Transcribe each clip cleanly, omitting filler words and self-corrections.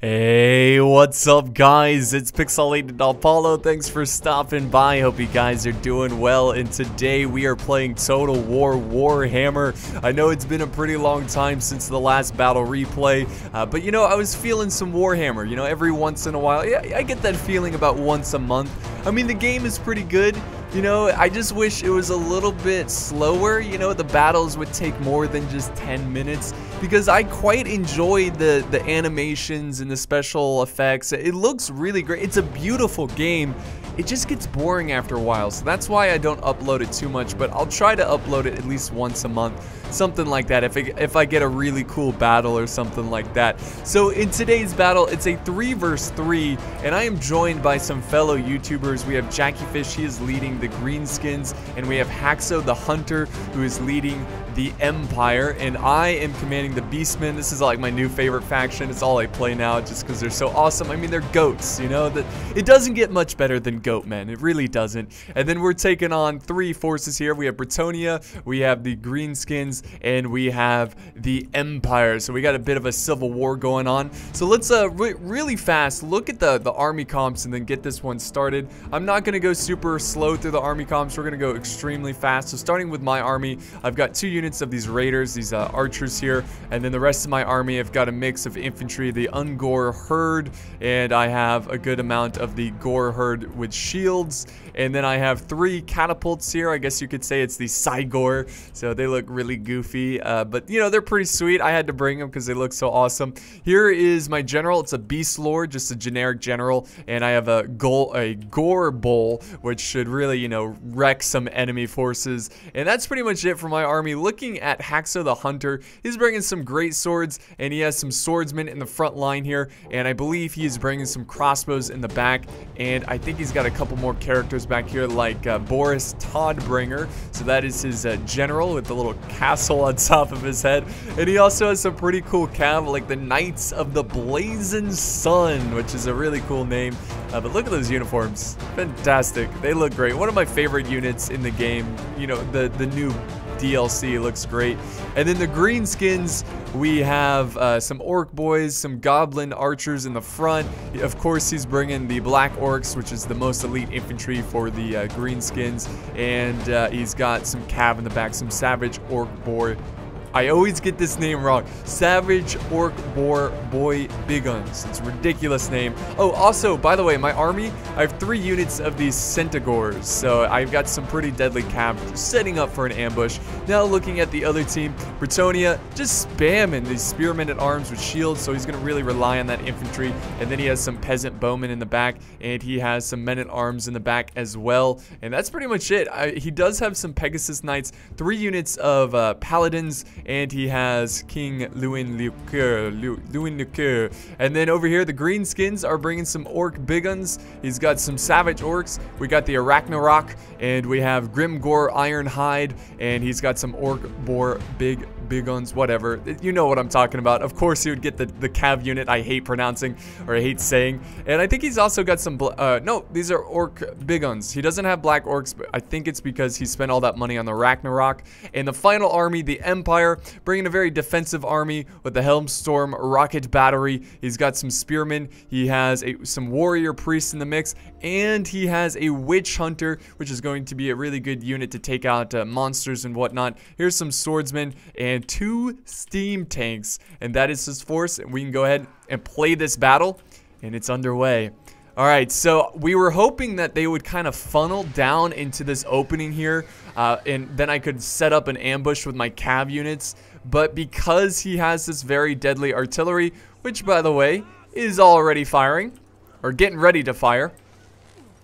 Hey, what's up guys? It's Pixelated-Apollo. Thanks for stopping by. Hope you guys are doing well. And today we are playing Total War Warhammer. I know it's been a pretty long time since the last battle replay, but you know, I was feeling some Warhammer. You know, every once in a while, yeah, I get that feeling about once a month. I mean, the game is pretty good. You know, I just wish it was a little bit slower. You know, the battles would take more than just 10 minutes because I quite enjoy the animations and the special effects. It looks really great. It's a beautiful game. It just gets boring after a while, so that's why I don't upload it too much, but I'll try to upload it at least once a month, something like that, if I get a really cool battle or something like that. So in today's battle, it's a 3 vs 3, and I am joined by some fellow YouTubers. We have JackieFish, he is leading the Greenskins, and we have Haxo the Hunter, who is leading the Empire, and I am commanding the Beastmen. This is like my new favorite faction. It's all I play now just because they're so awesome. I mean, they're goats, you know, that it doesn't get much better than goat men. It really doesn't. And then we're taking on 3 forces here. We have Bretonnia, we have the Greenskins, and we have the Empire. So we got a bit of a civil war going on. So let's really fast look at the army comps and then get this one started. I'm not going to go super slow through the army comps. We're going to go extremely fast. So starting with my army, I've got 2 units of these raiders, these archers here, and then the rest of my army, I've got a mix of infantry, the Ungor herd, and I have a good amount of the Gore herd with shields, and then I have 3 catapults here. I guess you could say it's the Cygor, so they look really goofy, but you know, they're pretty sweet. I had to bring them because they look so awesome. Here is my general. It's a beast lord, just a generic general, and I have a Gore bull, which should really, you know, wreck some enemy forces, and that's pretty much it for my army. Looking at Haxo the Hunter, he's bringing some great swords, and he has some swordsmen in the front line here, and I believe he is bringing some crossbows in the back, and I think he's got a couple more characters back here like Boris Todbringer, so that is his general with the little castle on top of his head, and he also has some pretty cool cav like the Knights of the Blazing Sun, which is a really cool name, but look at those uniforms, fantastic, they look great. One of my favorite units in the game, you know, the new DLC looks great. And then the Greenskins, we have some orc boys, some goblin archers in the front. Of course, he's bringing the black orcs, which is the most elite infantry for the Greenskins, and he's got some cav in the back, some savage orc boy. I always get this name wrong. Savage Orc Boar Boy Biguns. It's a ridiculous name. Oh, also, by the way, my army, I have 3 units of these Centaurs. So I've got some pretty deadly cav setting up for an ambush. Now looking at the other team, Bretonnia just spamming these spearmen at arms with shields. So he's going to really rely on that infantry. And then he has some peasant bowmen in the back. And he has some men at arms in the back as well. And that's pretty much it. He does have some Pegasus Knights, 3 units of paladins, and he has King Lewin Luker. And then over here, the Greenskins are bringing some orc biguns. He's got some savage orcs. We got the Arachnarok, and we have Grimgore Ironhide, and he's got some orc boar biguns, whatever. You know what I'm talking about. Of course, he would get the cav unit I hate pronouncing, or I hate saying. And I think he's also got some, no, these are orc biguns. He doesn't have black orcs, but I think it's because he spent all that money on the Ragnarok. And the final army, the Empire, bringing a very defensive army with the Helmstorm rocket battery. He's got some spearmen. He has some warrior priests in the mix, and he has a witch hunter, which is going to be a really good unit to take out monsters and whatnot. Here's some swordsmen and 2 steam tanks, and that is his force. And we can go ahead and play this battle, and it's underway. Alright, so we were hoping that they would kind of funnel down into this opening here, and then I could set up an ambush with my cav units, but because he has this very deadly artillery, which by the way, is already firing, or getting ready to fire,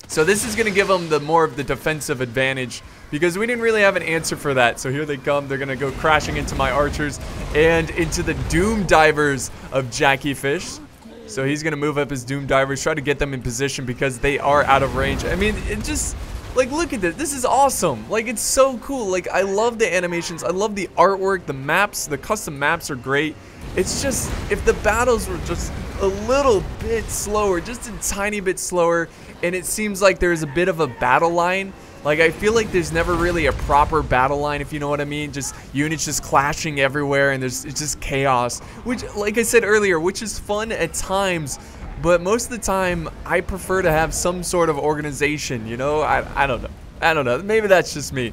so this is going to give him more of the defensive advantage, because we didn't really have an answer for that. So here they come. They're going to go crashing into my archers and into the Doom Divers of JackieFish. So he's going to move up his Doom Divers, try to get them in position because they are out of range. I mean, it just, like, look at this. This is awesome. Like, it's so cool. Like, I love the animations. I love the artwork. The maps, the custom maps are great. It's just, if the battles were just a little bit slower, just a tiny bit slower, and it seems like there's a bit of a battle line, Like, I feel like there's never really a proper battle line, if you know what I mean. Just units just clashing everywhere, and it's just chaos. Which, like I said earlier, which is fun at times, but most of the time, I prefer to have some sort of organization, you know? I don't know. I don't know. Maybe that's just me.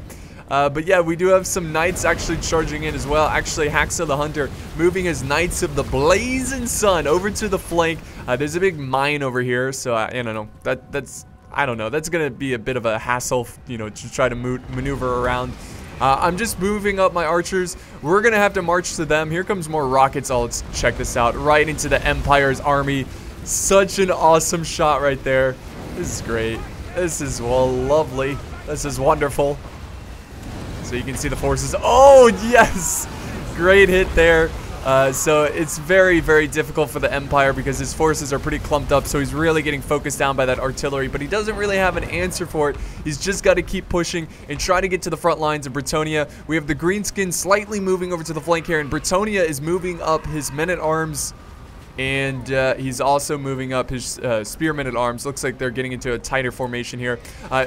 But yeah, we do have some knights actually charging in as well. Actually, Haxa the Hunter moving his Knights of the Blazing Sun over to the flank. There's a big mine over here, so I don't know. I don't know. That's going to be a bit of a hassle, you know, to try to maneuver around. I'm just moving up my archers. We're going to have to march to them. Here comes more rockets. Oh, let's check this out. Right into the Empire's army. Such an awesome shot right there. This is great. This is, well, lovely. This is wonderful. So you can see the forces. Oh, yes! Great hit there. So it's very, very difficult for the Empire because his forces are pretty clumped up. So he's really getting focused down by that artillery. But he doesn't really have an answer for it. He's just got to keep pushing and try to get to the front lines of Bretonnia. We have the Greenskins slightly moving over to the flank here. And Bretonnia is moving up his men-at-arms. And he's also moving up his spearmen at arms. Looks like they're getting into a tighter formation here.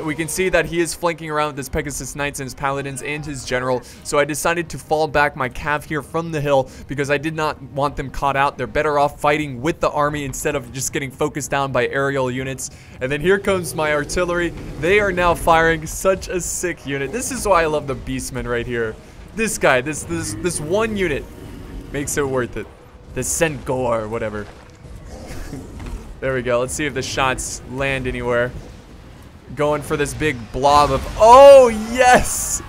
We can see that he is flanking around with his Pegasus Knights and his Paladins and his General. So I decided to fall back my cav here from the hill because I did not want them caught out. They're better off fighting with the army instead of just getting focused down by aerial units. And then here comes my artillery. They are now firing. Such a sick unit. This is why I love the Beastmen right here. This guy, this one unit makes it worth it. The Sengor or whatever. There we go. Let's see if the shots land anywhere. Going for this big blob of... Oh, yes!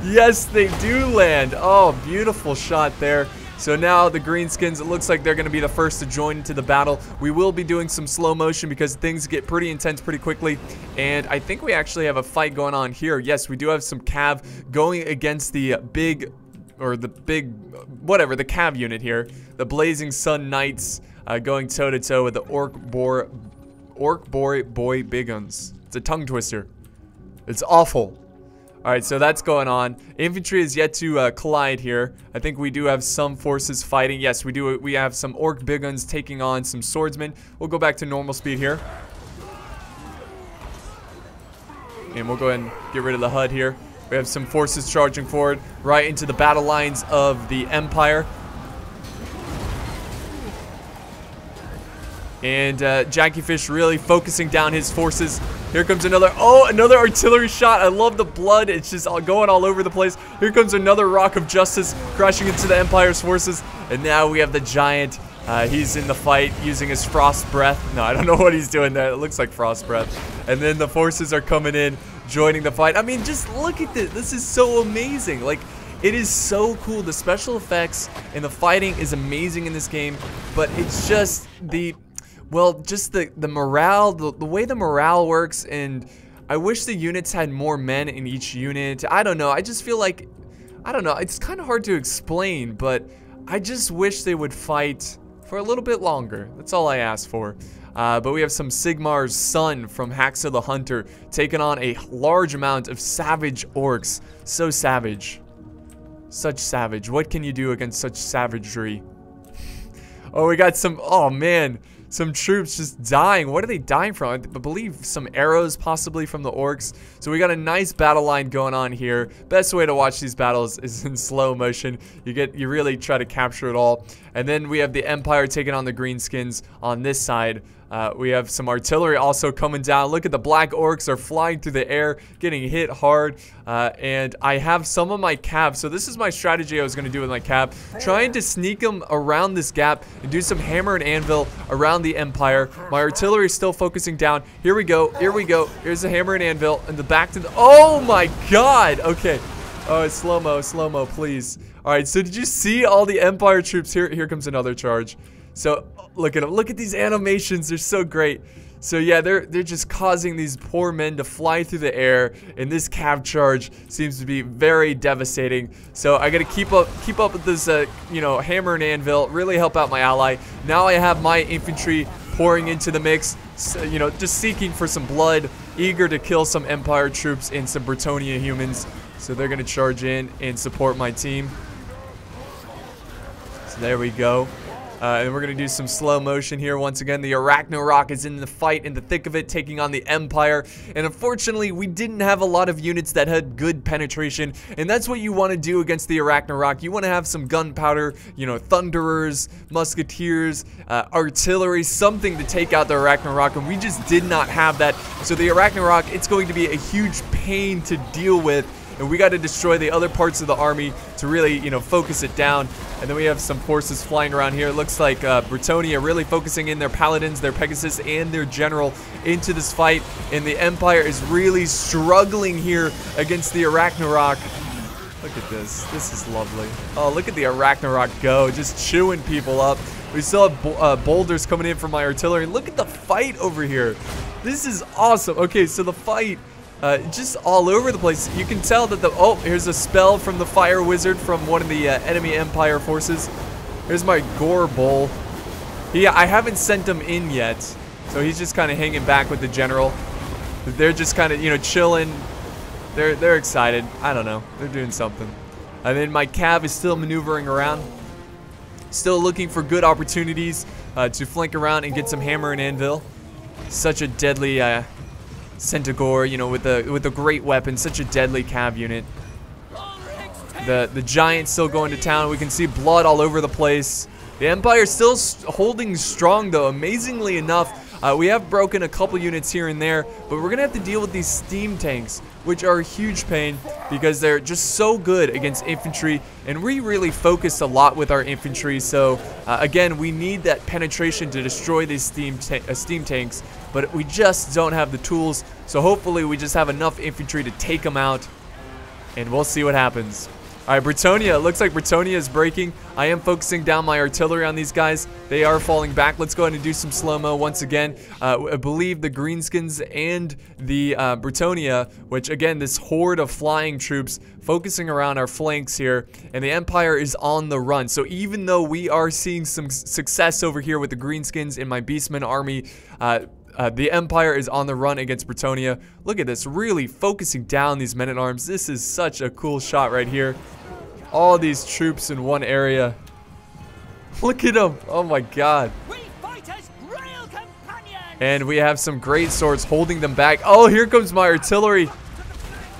Yes, they do land. Oh, beautiful shot there. So now the Greenskins, it looks like they're going to be the first to join into the battle. We will be doing some slow motion because things get pretty intense pretty quickly. And I think we actually have a fight going on here. Yes, we do have some cav going against the big... or the big, whatever, the cav unit here. The Blazing Sun Knights going toe-to-toe with the Orc Boy Big Guns. It's a tongue twister. It's awful. Alright, so that's going on. Infantry is yet to collide here. I think we do have some forces fighting. Yes, we do. We have some Orc Big Guns taking on some swordsmen. We'll go back to normal speed here. And we'll go ahead and get rid of the HUD here. We have some forces charging forward right into the battle lines of the Empire. And Jackie Fish really focusing down his forces. Here comes another artillery shot. I love the blood. It's just going all over the place. Here comes another Rock of Justice crashing into the Empire's forces. And now we have the Giant. He's in the fight using his Frost Breath. No, I don't know what he's doing there. It looks like Frost Breath. And then the forces are coming in, joining the fight. I mean, just look at this. This is so amazing. Like, it is so cool. The special effects and the fighting is amazing in this game. But it's just the... well, just the morale, the way the morale works, and I wish the units had more men in each unit. I don't know. I just feel like, I don't know. It's kind of hard to explain, but I just wish they would fight for a little bit longer. That's all I ask for. But we have some Sigmar's son from Haxa the Hunter taking on a large amount of savage orcs. So savage. Such savage. What can you do against such savagery? Oh, we got some, oh man. Some troops just dying. What are they dying from? I believe some arrows possibly from the orcs. So we got a nice battle line going on here. Best way to watch these battles is in slow motion. You really try to capture it all. And then we have the Empire taking on the Greenskins on this side. We have some artillery also coming down. Look at the black orcs are flying through the air, getting hit hard. And I have some of my cav. So this is my strategy I was going to do with my cav. Trying to sneak them around this gap and do some hammer and anvil around the Empire. My artillery is still focusing down. Here we go. Here we go. Here's the hammer and anvil. And the back to the... oh my god. Okay. Oh, it's slow-mo, please. All right, so did you see all the Empire troops? Here comes another charge. So look at them. Look at these animations. They're so great. So yeah, they're just causing these poor men to fly through the air, and this cav charge seems to be very devastating. So I gotta keep up with this, you know, hammer and anvil. Really help out my ally. Now I have my infantry pouring into the mix. So, you know, just seeking for some blood, eager to kill some Empire troops and some Bretonnia humans. So they're gonna charge in and support my team. So there we go. And we're going to do some slow motion here. Once again, the Arachnorok is in the fight, in the thick of it, taking on the Empire. And unfortunately, we didn't have a lot of units that had good penetration. And that's what you want to do against the Arachnorok. You want to have some gunpowder, you know, Thunderers, Musketeers, artillery, something to take out the Arachnorok. And we just did not have that. So the Arachnorok, it's going to be a huge pain to deal with. And we got to destroy the other parts of the army to really, you know, focus it down. And then we have some forces flying around here. It looks like Bretonnia really focusing in their paladins, their Pegasus, and their general into this fight. And the Empire is really struggling here against the Arachnorok. Look at this. This is lovely. Oh, look at the Arachnorok go, just chewing people up. We still have boulders coming in from my artillery. Look at the fight over here. This is awesome. Okay, so the fight... just all over the place. You can tell that oh, here's a spell from the fire wizard from one of the enemy Empire forces. Here's my gore bull. I haven't sent him in yet, so he's just kind of hanging back with the general. They're just kind of, you know, chilling. They're excited. I don't know. They're doing something. And then my cav is still maneuvering around, still looking for good opportunities to flank around and get some hammer and anvil. Such a deadly Centaur, you know, with a great weapon, such a deadly cav unit. The giant still going to town. We can see blood all over the place. The Empire still holding strong, though. Amazingly enough, we have broken a couple units here and there, but we're gonna have to deal with these steam tanks, which are a huge pain because they're just so good against infantry, and we really focus a lot with our infantry. So again, we need that penetration to destroy these steam tanks, but we just don't have the tools. So hopefully we just have enough infantry to take them out, and we'll see what happens. All right, Bretonnia. It looks like Bretonnia is breaking. I am focusing down my artillery on these guys. They are falling back. Let's go ahead and do some slow-mo once again. I believe the Greenskins and the Bretonnia, which again, this horde of flying troops focusing around our flanks here, and the Empire is on the run. So even though we are seeing some success over here with the Greenskins in my Beastmen army, the Empire is on the run against Bretonnia. Look at this, really focusing down these men-at-arms. This is such a cool shot right here. All these troops in one area. Look at them. Oh my god. We fight as royal companions. And we have some great swords holding them back. Oh, here comes my artillery.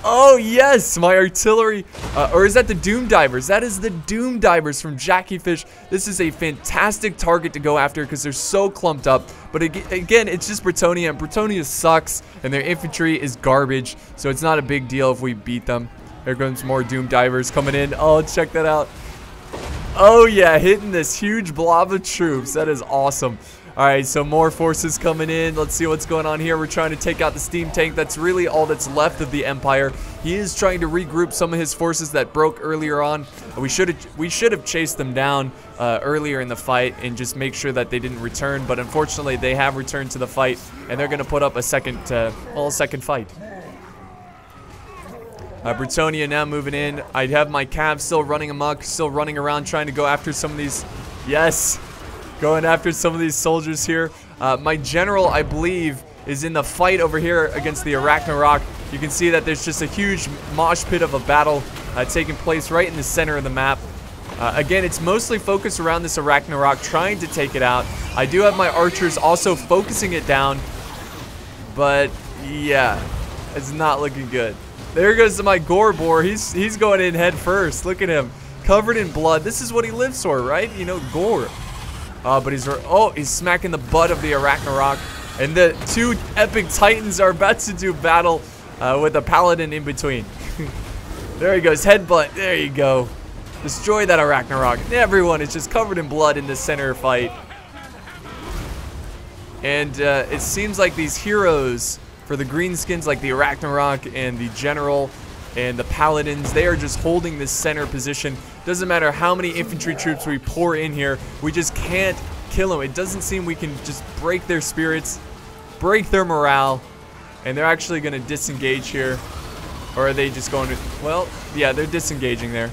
Oh yes, my artillery. Or is that the Doom Divers? That is the Doom Divers from Jackie Fish. This is a fantastic target to go after because they're so clumped up. But again, it's just Bretonnia, and Bretonnia sucks, and their infantry is garbage. So it's not a big deal if we beat them. Here comes more Doom Divers coming in. Oh, check that out. Oh yeah, hitting this huge blob of troops. That is awesome. All right, so more forces coming in. Let's see what's going on here. We're trying to take out the steam tank. That's really all that's left of the Empire. He is trying to regroup some of his forces that broke earlier on. We should have chased them down earlier in the fight and just make sure that they didn't return. But unfortunately, they have returned to the fight, and they're going to put up a second fight. Bretonnia now moving in. I have my cav still running amok, still running around trying to go after some of these. Yes, going after some of these soldiers here. My general, I believe, is in the fight over here against the Arachnorok. You can see that there's just a huge mosh pit of a battle taking place right in the center of the map. Again, it's mostly focused around this Arachnorok, trying to take it out. I do have my archers also focusing it down, but yeah, it's not looking good. There goes my gore boar. He's going in head first. Look at him, covered in blood. This is what he lives for, right? You know, gore. But he's smacking the butt of the Arachnorok, and the two epic titans are about to do battle with a paladin in between. There he goes, headbutt. There you go. Destroy that Arachnorok. Everyone is just covered in blood in the center fight. And it seems like these heroes for the Greenskins, like the Arachnorok and the General and the Paladins, they are just holding this center position. Doesn't matter how many infantry troops we pour in here, we just can't kill them. It doesn't seem we can just break their spirits, break their morale, and they're actually going to disengage here. Or are they just going to, well, yeah, they're disengaging there.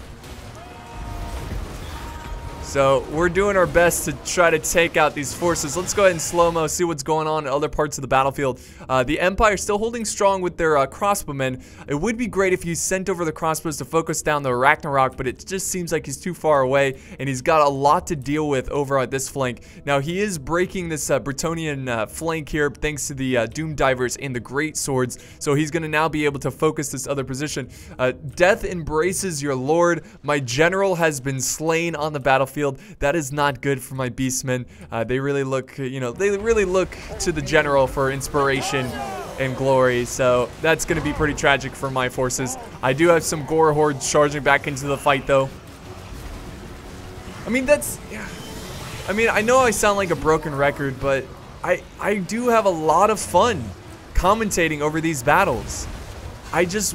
So we're doing our best to try to take out these forces. Let's go ahead and slow-mo, see what's going on in other parts of the battlefield. The Empire still holding strong with their crossbowmen. It would be great if you sent over the crossbows to focus down the Ragnarok, but it just seems like he's too far away, and he's got a lot to deal with over at this flank. Now, he is breaking this Bretonnian flank here thanks to the Doom Divers and the Great Swords, so he's going to now be able to focus this other position. Death embraces your lord. My general has been slain on the battlefield. That is not good for my Beastmen. They really look, you know, they really look to the general for inspiration and glory, so that's going to be pretty tragic for my forces. I do have some gore hordes charging back into the fight, though. I mean, I know I sound like a broken record, but I do have a lot of fun commentating over these battles. I just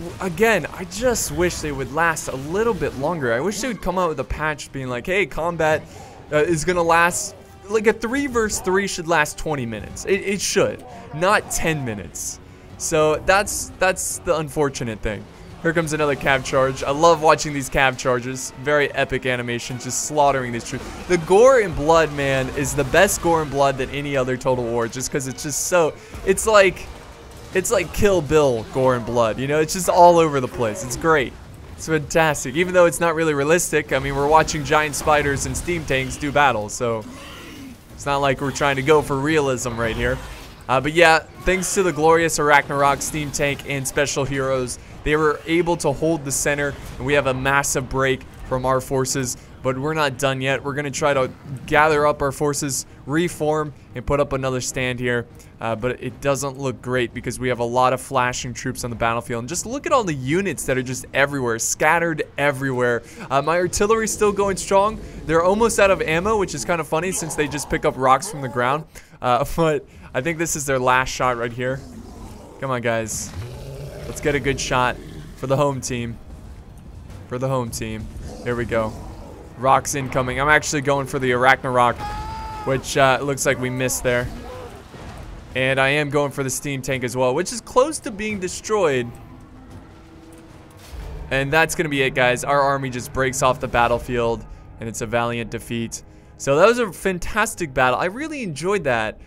wish they would last a little bit longer. I wish they would come out with a patch being like, hey, combat is going to last, like a 3 versus 3 should last 20 minutes. It should, not 10 minutes. So that's the unfortunate thing. Here comes another cav charge. I love watching these cav charges. Very epic animation, just slaughtering these troops. The gore and blood, man, is the best gore and blood than any other Total War, just because it's just so, it's like Kill Bill gore and blood, you know? It's just all over the place. It's great. It's fantastic. Even though it's not really realistic, I mean, we're watching giant spiders and steam tanks do battle, so it's not like we're trying to go for realism right here. But yeah, thanks to the glorious Ragnarok steam tank and special heroes, they were able to hold the center, and we have a massive break from our forces. But we're not done yet. We're going to try to gather up our forces, reform, and put up another stand here. But it doesn't look great because we have a lot of flashing troops on the battlefield. And just look at all the units that are just everywhere, scattered everywhere. My artillery's still going strong. They're almost out of ammo, which is kind of funny since they just pick up rocks from the ground. But I think this is their last shot right here. Come on, guys. Let's get a good shot for the home team. For the home team. There we go. Rocks incoming. I'm actually going for the Ragnarok, which looks like we missed there. And I am going for the steam tank as well, which is close to being destroyed. And that's going to be it, guys. Our army just breaks off the battlefield, and it's a valiant defeat. So that was a fantastic battle. I really enjoyed that.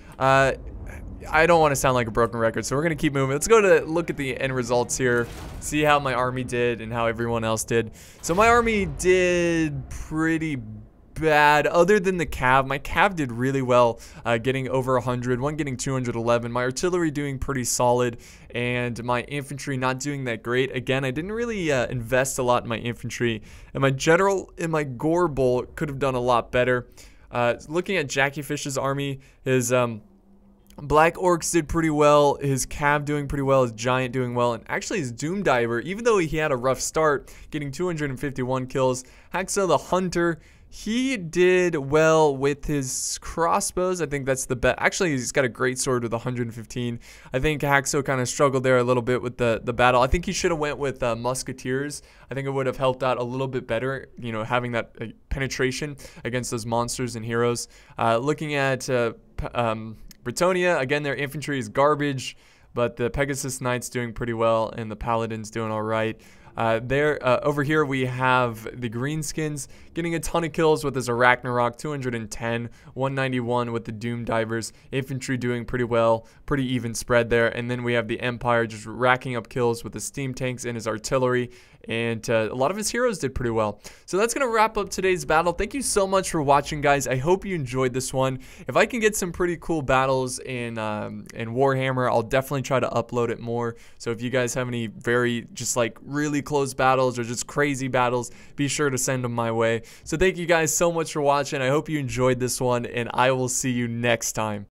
I don't want to sound like a broken record, so we're going to keep moving. Let's go to look at the end results here, see how my army did and how everyone else did. So my army did pretty bad, other than the cav. My cav did really well, getting over 100, one getting 211. My artillery doing pretty solid, and my infantry not doing that great. Again, I didn't really invest a lot in my infantry, and my general in my gore bowl could have done a lot better. Looking at Jackie Fish's army, his Black Orcs did pretty well, his Cav doing pretty well, his Giant doing well, and actually his Doom Diver, even though he had a rough start, getting 251 kills. Haxo the Hunter, he did well with his crossbows. I think that's the best. Actually, he's got a great sword with 115. I think Haxo kind of struggled there a little bit with the battle. I think he should have went with Musketeers. I think it would have helped out a little bit better, you know, having that penetration against those monsters and heroes. Looking at Bretonnia, again, their infantry is garbage, but the Pegasus Knights doing pretty well, and the Paladins doing all right. Over here we have the Greenskins getting a ton of kills with his Ragnarok, 210, 191 with the Doom Divers. Infantry doing pretty well, pretty even spread there. And then we have the Empire just racking up kills with the steam tanks and his artillery. And a lot of his heroes did pretty well. So that's going to wrap up today's battle. Thank you so much for watching, guys. I hope you enjoyed this one. If I can get some pretty cool battles in Warhammer, I'll definitely try to upload it more. So if you guys have any very just like really close battles or just crazy battles, be sure to send them my way. So thank you guys so much for watching. I hope you enjoyed this one, and I will see you next time.